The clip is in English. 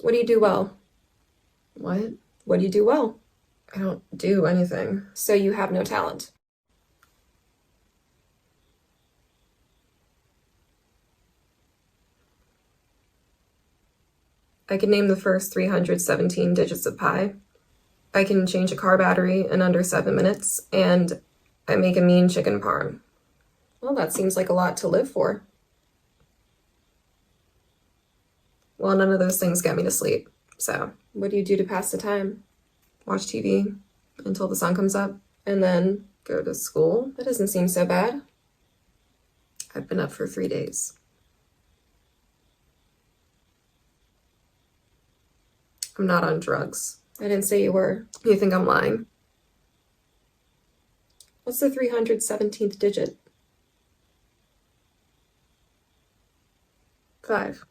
What do you do well? What? What do you do well? I don't do anything. So you have no talent. I can name the first 317 digits of pi. I can change a car battery in under 7 minutes, and I make a mean chicken parm. Well, that seems like a lot to live for. Well, none of those things get me to sleep. So, what do you do to pass the time? Watch TV until the sun comes up, and then go to school? That doesn't seem so bad. I've been up for 3 days. I'm not on drugs. I didn't say you were. You think I'm lying? What's the 317th digit? 5.